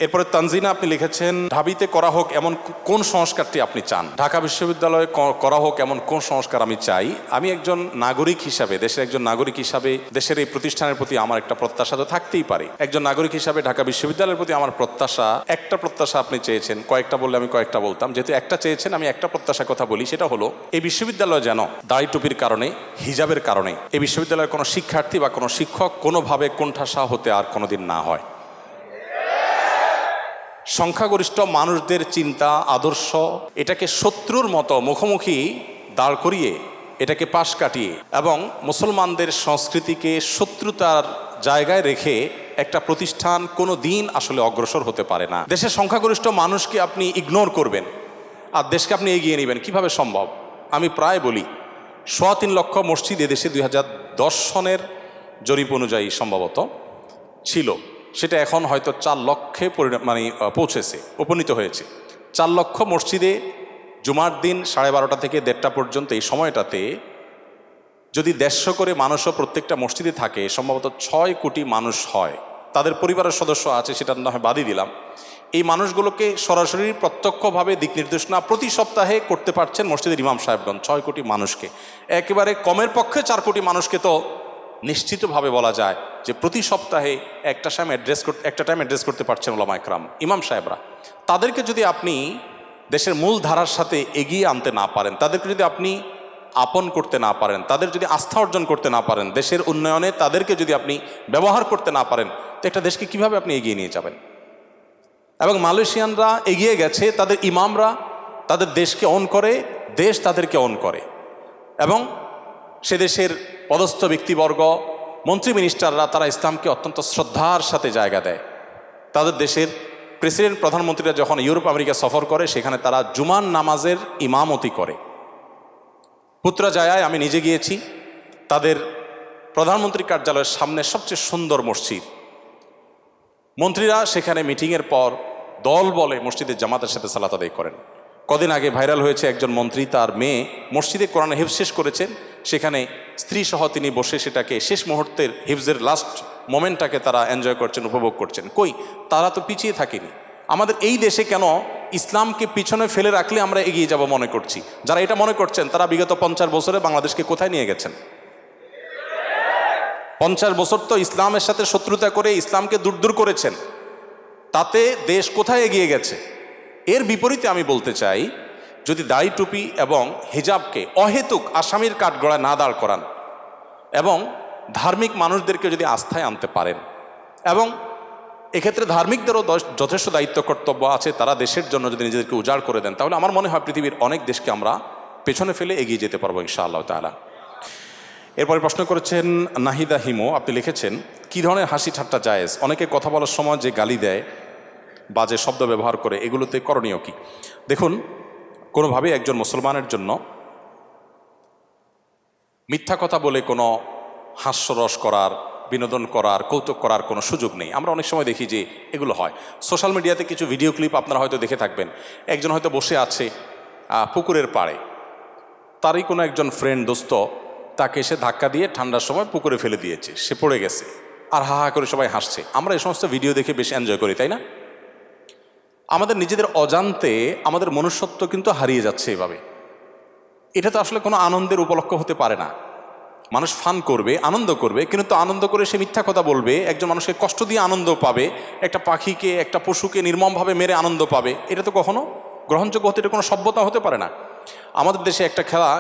এরপরে তানজিনা আপনি লিখেছেন, ঢাবিতে করা হোক এমন কোন সংস্কারটি আপনি চান? ঢাকা বিশ্ববিদ্যালয়ে করা হোক এমন কোন সংস্কার আমি চাই? আমি একজন নাগরিক হিসাবে, দেশের একজন নাগরিক হিসাবে দেশের এই প্রতিষ্ঠানের প্রতি আমার একটা প্রত্যাশা তো থাকতেই পারে। একজন নাগরিক হিসাবে ঢাকা বিশ্ববিদ্যালয়ের প্রতি আমার প্রত্যাশা, একটা প্রত্যাশা আপনি চেয়েছেন, কয়েকটা বললে আমি কয়েকটা বলতাম, যেহেতু একটা চেয়েছেন আমি একটা প্রত্যাশার কথা বলি, সেটা হলো এই বিশ্ববিদ্যালয় যেন দাড়ি টুপির কারণে, হিজাবের কারণে এই বিশ্ববিদ্যালয়ের কোনো শিক্ষার্থী বা কোনো শিক্ষক কোনোভাবে কোণঠাসা হতে আর কোনোদিন না হয়। সংখ্যাগরিষ্ঠ মানুষদের চিন্তা আদর্শ এটাকে শত্রুর মতো মুখোমুখি দাঁড় করিয়ে, এটাকে পাশ কাটিয়ে এবং মুসলমানদের সংস্কৃতিকে শত্রুতার জায়গায় রেখে একটা প্রতিষ্ঠান কোনো দিন আসলে অগ্রসর হতে পারে না। দেশের সংখ্যাগরিষ্ঠ মানুষকে আপনি ইগনোর করবেন আর দেশকে আপনি এগিয়ে নেবেন, কিভাবে সম্ভব? আমি প্রায় বলি ৩.৫ লক্ষ মসজিদ এদেশে ২০১০ সনের জরিপ অনুযায়ী সম্ভবত ছিল, সেটা এখন হয়তো ৪ লক্ষে পৌঁছেছে, উপনীত হয়েছে। ৪ লক্ষ মসজিদে জুমার দিন 12:30 থেকে 1:30 পর্যন্ত এই সময়টাতে যদি 150 করে মানুষও প্রত্যেকটা মসজিদে থাকে, সম্ভবত 6 কোটি মানুষ হয়। তাদের পরিবারের সদস্য আছে, সেটা না হয় বাদই দিলাম। এই মানুষগুলোকে সরাসরি প্রত্যক্ষভাবে দিক নির্দেশনা প্রতি সপ্তাহে করতে পারছেন মসজিদের ইমাম সাহেবগণ। 6 কোটি মানুষকে, একেবারে কমের পক্ষে 4 কোটি মানুষকে তো নিশ্চিতভাবে বলা যায় যে প্রতি সপ্তাহে একটা টাইম অ্যাড্রেস করতে পারছেন ওলামা একরাম, ইমাম সাহেবরা। তাদেরকে যদি আপনি দেশের মূল ধারার সাথে এগিয়ে আনতে না পারেন, তাদেরকে যদি আপনি আপন করতে না পারেন, তাদের যদি আস্থা অর্জন করতে না পারেন, দেশের উন্নয়নে তাদেরকে যদি আপনি ব্যবহার করতে না পারেন, তো একটা দেশকে কিভাবে আপনি এগিয়ে নিয়ে যাবেন? এবং মালয়েশিয়ানরা এগিয়ে গেছে, তাদের ইমামরা তাদের দেশকে অন করে, দেশ তাদেরকে অন করে, এবং সে দেশের পদস্থ ব্যক্তিবর্গ, মন্ত্রী মিনিস্টাররা তারা ইসলামকে অত্যন্ত শ্রদ্ধার সাথে জায়গা দেয়। তাদের দেশের প্রেসিডেন্ট প্রধানমন্ত্রীরা যখন ইউরোপ আমেরিকা সফর করে, সেখানে তারা জুমার নামাজের ইমামতি করে। পুত্রাজায়ায় আমি নিজে গিয়েছি, তাদের প্রধানমন্ত্রী কার্যালয়ের সামনে সবচেয়ে সুন্দর মসজিদ। মন্ত্রীরা সেখানে মিটিংয়ের পর দল বলে মসজিদের জামাতের সাথে সালাত আদায় করেন। কদিন আগে ভাইরাল হয়েছে একজন মন্ত্রী, তার মেয়ে মসজিদে কোরআন হিফজ শেষ করেছেন, সেখানে স্ত্রী সহ তিনি বসে সেটাকে শেষ মুহূর্তের হিফজের লাস্ট মোমেন্টটাকে তারা এনজয় করছেন, উপভোগ করছেন। কই, তারা তো পিছিয়ে থাকেনি। আমাদের এই দেশে কেন ইসলামকে পিছনে ফেলে রাখলে আমরা এগিয়ে যাব মনে করছি? যারা এটা মনে করছেন তারা বিগত 50 বছরে বাংলাদেশকে কোথায় নিয়ে গেছেন? 50 বছর তো ইসলামের সাথে শত্রুতা করে ইসলামকে দূর করেছেন, তাতে দেশ কোথায় এগিয়ে গেছে? এর বিপরীতে আমি বলতে চাই, যদি দাড়ি টুপি এবং হিজাবকে অহেতুক আসামির কাঠগড়ায় না দাঁড় করান এবং ধার্মিক মানুষদেরকে যদি আস্থায় আনতে পারেন, এবং এক্ষেত্রে ধার্মিকদেরও যথেষ্ট দায়িত্ব কর্তব্য আছে, তারা দেশের জন্য যদি নিজেদেরকে উজাড় করে দেন, তাহলে আমার মনে হয় পৃথিবীর অনেক দেশকে আমরা পেছনে ফেলে এগিয়ে যেতে পারবো ইনশাআল্লাহ তাআলা। এরপরে প্রশ্ন করেছেন নাহিদা হিমো, আপনি লিখেছেন, কী ধরনের হাসি ঠাট্টা জায়েজ? অনেকে কথা বলার সময় যে গালি দেয়, বাজে শব্দ ব্যবহার করে, এগুলোতে করণীয় কি? দেখুন, কোনোভাবেই একজন মুসলমানের জন্য মিথ্যা কথা বলে কোনো হাস্যরস করার, বিনোদন করার, কৌতুক করার কোনো সুযোগ নেই। আমরা অনেক সময় দেখি যে এগুলো হয়। সোশ্যাল মিডিয়াতে কিছু ভিডিও ক্লিপ আপনারা হয়তো দেখে থাকবেন। একজন হয়তো বসে আছে পুকুরের পাড়ে, তারই কোনো একজন ফ্রেন্ড, দোস্ত তাকে এসে ধাক্কা দিয়ে ঠান্ডার সময় পুকুরে ফেলে দিয়েছে, সে পড়ে গেছে, আর হা হা করে সবাই হাসছে। আমরা এই সমস্ত ভিডিও দেখে বেশি এনজয় করি, তাই না? আমাদের নিজেদের অজান্তে আমাদের মনুষ্যত্ব কিন্তু হারিয়ে যাচ্ছে এভাবে। এটা তো আসলে কোনো আনন্দের উপলক্ষ হতে পারে না। মানুষ ফান করবে, আনন্দ করবে, কিন্তু আনন্দ করে সে মিথ্যা কথা বলবে, একজন মানুষকে কষ্ট দিয়ে আনন্দ পাবে, একটা পাখিকে, একটা পশুকে নির্মমভাবে মেরে আনন্দ পাবে, এটা তো কখনো গ্রহণযোগ্য হতে, এটা কোনো সভ্যতা হতে পারে না। আমাদের দেশে একটা খেলা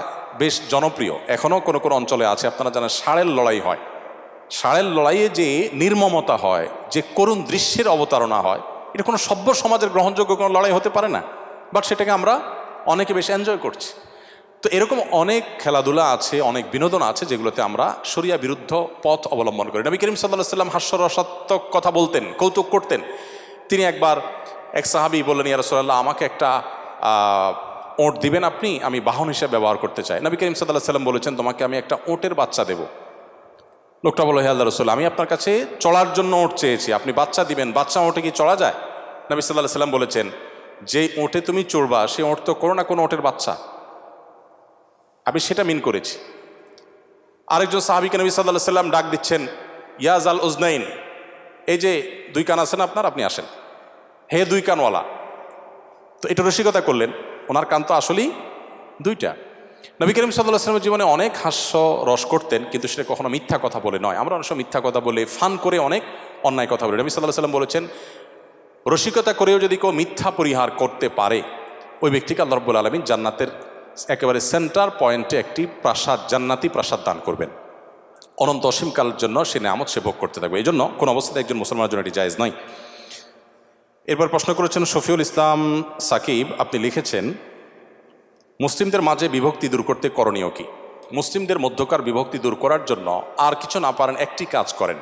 বেশ জনপ্রিয়, এখনও কোনো কোনো অঞ্চলে আছে, আপনারা জানেন, ষাঁড়ের লড়াই হয়। ষাঁড়ের লড়াইয়ে যে নির্মমতা হয়, যে করুণ দৃশ্যের অবতারণা হয়, এটা কোনো সভ্য সমাজের গ্রহণযোগ্য কোনো লড়াই হতে পারে না, বাট সেটাকে আমরা অনেকে বেশ এনজয় করছি। তো এরকম অনেক খেলাধুলা আছে, অনেক বিনোদন আছে, যেগুলোতে আমরা শরিয়া বিরুদ্ধ পথ অবলম্বন করি। নবী করিম সাল্লাল্লাহু আলাইহি ওয়াসাল্লাম হাস্যরসাত্মক কথা বলতেন, কৌতুক করতেন। তিনি একবার এক সাহাবী বললেন, ইয়া রাসূলুল্লাহ, আমাকে একটা ওঁট দিবেন আপনি, আমি বাহন হিসেবে ব্যবহার করতে চাই। নবী করিম সাল্লাল্লাহু আলাইহি ওয়াসাল্লাম বলেছেন, তোমাকে আমি একটা ওঁটের বাচ্চা দেব। লোকটা বলল, হে আল্লাহর রাসূল, আমি আপনার কাছে চড়ার জন্য ওঁট চেয়েছি, আপনি বাচ্চা দিবেন, বাচ্চা ওঁটে কি চড়া যায়? নবী সাল্লাল্লাহু আলাইহি ওয়াসাল্লাম বলেছেন, যেই ওঁটে তুমি চড়বা সেই ওঁট তো কোনো না কোনো ওঁটের বাচ্চা, আমি সেটা মিন করেছি। আরেকজন সাহাবীকে নবী সাল্লাল্লাহু আলাইহি ওয়াসাল্লাম ডাক দিচ্ছেন, ইয়া জাল উজনাইন, এই যে 2 কান আছেন আপনার, আপনি আসেন। হে দুই কানওয়ালা। তো এটা রসিকতা করলেন, ওনার কান তো আসলেই দুইটা। নবী করিম সাল্লাল্লাহু আলাইহি ওয়াসাল্লামের জীবনে অনেক হাস্য রস করতেন, কিন্তু সেটা কখনো মিথ্যা কথা বলে নয়। আমরা অনেক সময় মিথ্যা কথা বলে, ফান করে অনেক অন্যায় কথা বলি। নবী সাল্লাল্লাহু আলাইহি ওয়াসাল্লাম বলেছেন, রসিকতা করেও যদি কেউ মিথ্যা পরিহার করতে পারে, ওই ব্যক্তিকে আল্লাহ রাব্বুল আলামিন জান্নাতের একেবারে সেন্টার পয়েন্টে একটি প্রাসাদ, জান্নাতি প্রাসাদ দান করবেন। অনন্ত অসীমকালের জন্য সে নেয়ামত সে ভোগ করতে থাকবে। এই জন্য কোনো অবস্থাতে একজন মুসলমানের জন্য এটি জায়েজ নয়। এরপর প্রশ্ন করেছেন শফিউল ইসলাম সাকিব, আপনি লিখেছেন, মুসলিমদের মাঝে বিভক্তি দূর করতে করণীয় কি? মুসলিমদের মধ্যকার বিভক্তি দূর করার জন্য আর কিছু না পারেন একটি কাজ করেন।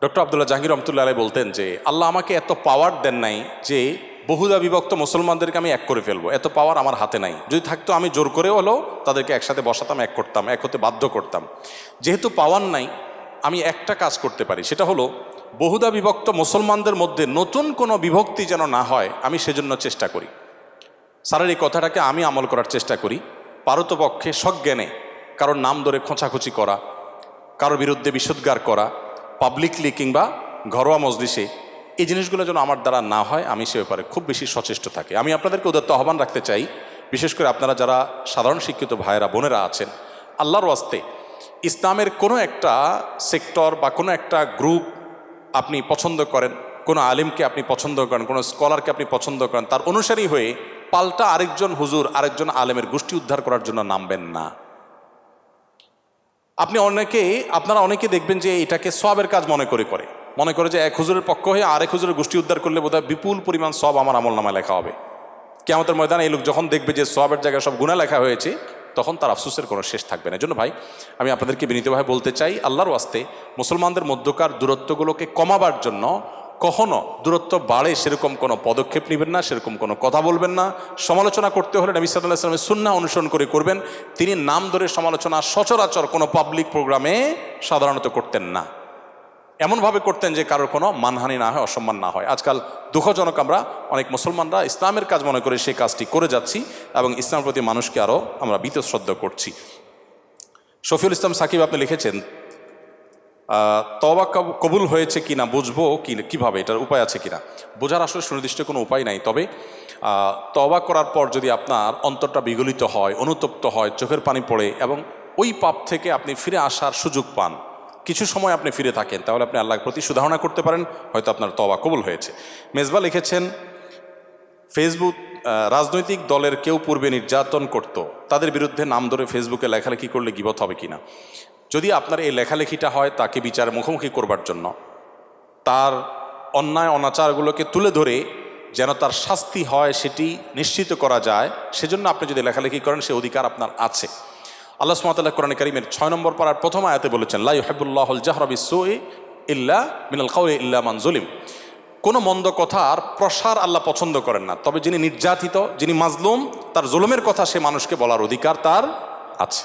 ডক্টর আব্দুল্লাহ জাহাঙ্গীর রহমতুল্লাহ আলাইহি বলতেন যে আল্লাহ আমাকে এত পাওয়ার দেন নাই যে বহুদা বিভক্ত মুসলমানদেরকে আমি এক করে ফেলবো, এত পাওয়ার আমার হাতে নাই। যদি থাকতো আমি জোর করে হলেও তাদেরকে একসাথে বসাতাম, এক করতাম, এক হতে বাধ্য করতাম। যেহেতু পাওয়ার নাই, আমি একটা কাজ করতে পারি, সেটা হলো বহুদা বিভক্ত মুসলমানদের মধ্যে নতুন কোনো বিভক্তি যেন না হয়, আমি সেজন্য চেষ্টা করি। স্যারের এই কথাটাকে আমি আমল করার চেষ্টা করি। পারতপক্ষে সজ্ঞানে কারোর নাম ধরে খোঁচাখুচি করা, কারোর বিরুদ্ধে বিশুদ্গার করা, পাবলিকলি কিংবা ঘরোয়া মজলিসে, এই জিনিসগুলো যেন আমার দ্বারা না হয়, আমি সে ব্যাপারে খুব বেশি সচেষ্ট থাকি। আমি আপনাদেরকে উদাত্ত আহ্বান রাখতে চাই, বিশেষ করে আপনারা যারা সাধারণ শিক্ষিত ভাইয়েরা বোনেরা আছেন, আল্লাহর ওয়াস্তে ইসলামের কোনো একটা সেক্টর বা কোনো একটা গ্রুপ আপনি পছন্দ করেন, কোনো আলিমকে আপনি পছন্দ করেন, কোনো স্কলারকে আপনি পছন্দ করেন, তার অনুসারী হয়ে পাল্টা আরেকজন হুজুর, আরেকজন আলেমের গোষ্ঠী উদ্ধার করার জন্য নামবেন না। আপনারা অনেকে দেখবেন যে এটাকে সওয়াবের কাজ মনে করে যে এক হুজুরের পক্ষ হয়ে আরেক হুজুরের গোষ্ঠী উদ্ধার করলে বোধহয় বিপুল পরিমাণ সওয়াব আমার আমলনামায় লেখা হবে। কিয়ামতের ময়দানে এই লোক যখন দেখবে যে সওয়াবের জায়গায় সব গুনাহ লেখা হয়েছে, তখন তার আফসোসের কোনো শেষ থাকবে না। এজন্য ভাই, আমি আপনাদেরকে বিনীতভাবে বলতে চাই, আল্লাহর ওয়াস্তে মুসলমানদের মধ্যকার দূরত্বগুলোকে কমাবার জন্য কখনো দূরত্ব বাড়ে সেরকম কোনো পদক্ষেপ নেবেন না, সেরকম কোনো কথা বলবেন না। সমালোচনা করতে হলে নবী সাল্লাল্লাহু আলাইহি ওয়াসাল্লামের সুন্নাহ অনুসরণ করে করবেন। তিনি নাম ধরে সমালোচনা সচরাচর কোনো পাবলিক প্রোগ্রামে সাধারণত করতেন না। এমনভাবে করতেন যে কারোর কোনো মানহানি না হয়, অসম্মান না হয়। আজকাল দুঃখজনক, আমরা অনেক মুসলমানরা ইসলামের কাজ মনে করে সেই কাজটি করে যাচ্ছি এবং ইসলামের প্রতি মানুষকে আরও আমরা বীতশ্রদ্ধা করছি। শফিউল ইসলাম সাকিব, আপনি লিখেছেন, তওবা কবুল হয়েছে কিনা বুঝবো কিভাবে, এটার উপায় আছে কিনা? বোঝার আসলে সুনির্দিষ্ট কোনো উপায় নাই। তবে তওবা করার পর যদি আপনার অন্তরটা বিগলিত হয়, অনুতপ্ত হয়, চোখের পানি পড়ে এবং ওই পাপ থেকে আপনি ফিরে আসার সুযোগ পান, কিছু সময় আপনি ফিরে থাকেন, তাহলে আপনি আল্লাহর প্রতি সুধারণা করতে পারেন, হয়তো আপনার তওবা কবুল হয়েছে। মেজবা লিখেছেন, ফেসবুক রাজনৈতিক দলের কেউ পূর্বে নির্যাতন করত, তাদের বিরুদ্ধে নাম ধরে ফেসবুকে লেখালেখি করলে গীবত হবে কিনা? যদি আপনার এই লেখালেখিটা হয় তাকে বিচারের মুখোমুখি করবার জন্য, তার অন্যায় অনাচারগুলোকে তুলে ধরে যেন তার শাস্তি হয় সেটি নিশ্চিত করা যায়, সেজন্য আপনি যদি লেখালেখি করেন, সে অধিকার আপনার আছে। আল্লাহ সুবহানাহু ওয়া তাআলা কোরআনে কারীমের 6 নম্বর পারার প্রথম আয়াতে বলেছেন, লা ইউহিব্বুল্লাহুল জাহরা বিস-সুই ইল্লা মিনাল কাওলি ইল্লা মান যুলিম। কোনো মন্দ কথার প্রসার আল্লাহ পছন্দ করেন না, তবে যিনি নির্যাতিত, যিনি মাজলুম, তার জুলুমের কথা সে মানুষকে বলার অধিকার তার আছে।